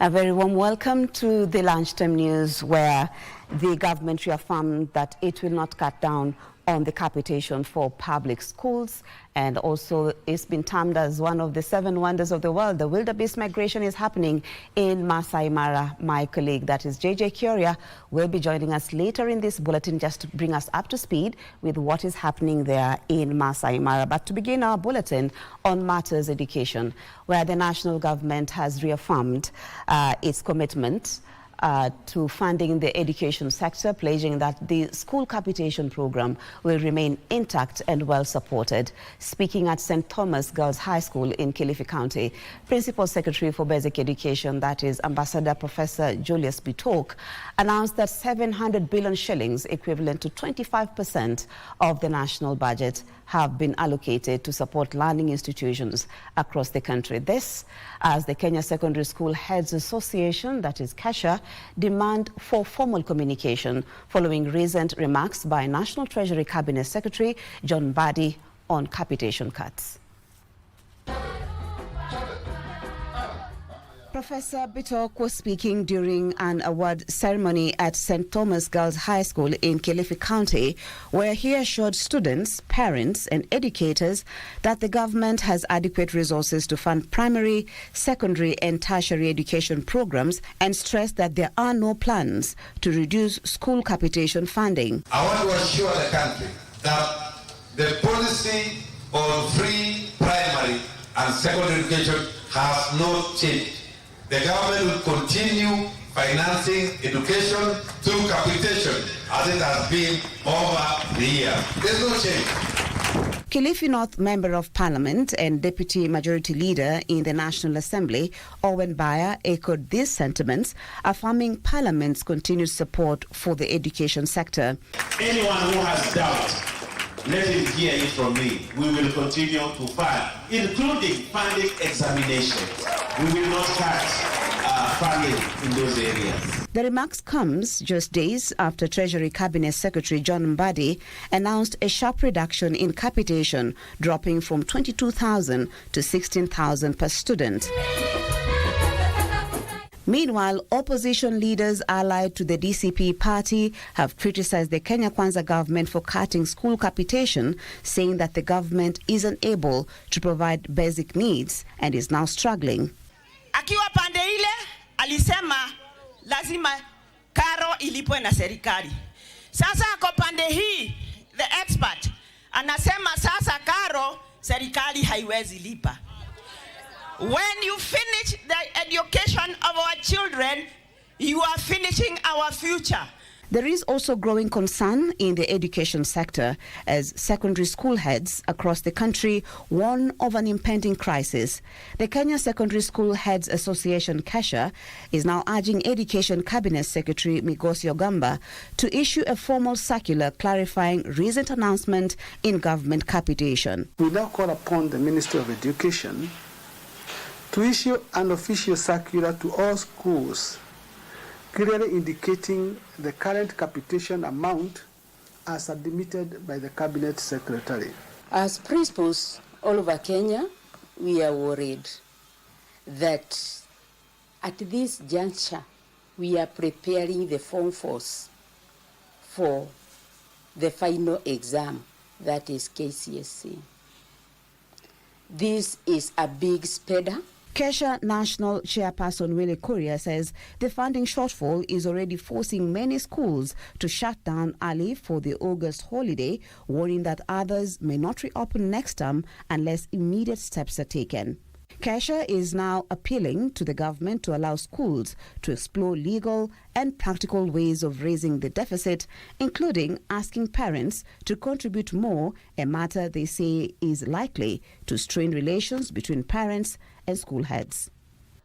A very warm welcome to the lunchtime news, where the government reaffirmed that it will not cut down on the capitation for public schools, and also it's been termed as one of the 7 wonders of the world. The wildebeest migration is happening in Masai Mara. My colleague, that is JJ Kuria, will be joining us later in this bulletin just to bring us up to speed with what is happening there in Masai Mara. But to begin our bulletin on matters education, where the national government has reaffirmed its commitment to funding the education sector, pledging that the school capitation program will remain intact and well supported. Speaking at St. Thomas Girls High School in Kilifi County, Principal Secretary for Basic Education, that is Ambassador Professor Julius Bitok, announced that 700 billion shillings, equivalent to 25% of the national budget, have been allocated to support learning institutions across the country. This as the Kenya Secondary School Heads Association, that is KESSH, demand for formal communication following recent remarks by National Treasury Cabinet Secretary Mbadi on capitation cuts. Professor Bitok was speaking during an award ceremony at St. Thomas Girls High School in Kilifi County, where he assured students, parents and educators that the government has adequate resources to fund primary, secondary and tertiary education programs, and stressed that there are no plans to reduce school capitation funding. I want to assure the country that the policy on free primary and secondary education has not changed. The government will continue financing education through capitation as it has been over the years. There's no change. Kilifi North Member of Parliament and Deputy Majority Leader in the National Assembly, Owen Bayer, echoed these sentiments, affirming Parliament's continued support for the education sector. Anyone who has doubt, let him hear it from me. We will continue to fund, including funding examinations. We will not cut funding in those areas. The remarks comes just days after Treasury Cabinet Secretary John Mbadi announced a sharp reduction in capitation, dropping from 22,000 to 16,000 per student. Meanwhile, opposition leaders allied to the DCP party have criticized the Kenya Kwanza government for cutting school capitation, saying that the government isn't able to provide basic needs and is now struggling. Akiwa pande ile alisema lazima karo ilipwe na serikali. Sasa ako pande hii, the expert anasema sasa karo serikali haiwezi lipa. When you finish the education of our children, you are finishing our future. There is also growing concern in the education sector as secondary school heads across the country warn of an impending crisis. The Kenya Secondary School Heads Association, KESSH, is now urging Education Cabinet Secretary Migosi Ogamba to issue a formal circular clarifying recent announcement in government capitation. We now call upon the Ministry of Education to issue an official circular to all schools, clearly indicating the current capitation amount as admitted by the Cabinet Secretary. As principals all over Kenya, we are worried that at this juncture, we are preparing the Form 4s for the final exam, that is KCSE. This is a big spreader. KESSH National Chairperson Willie Kuria says the funding shortfall is already forcing many schools to shut down early for the August holiday, warning that others may not reopen next term unless immediate steps are taken. KESSH is now appealing to the government to allow schools to explore legal and practical ways of raising the deficit, including asking parents to contribute more, a matter they say is likely to strain relations between parents and school heads.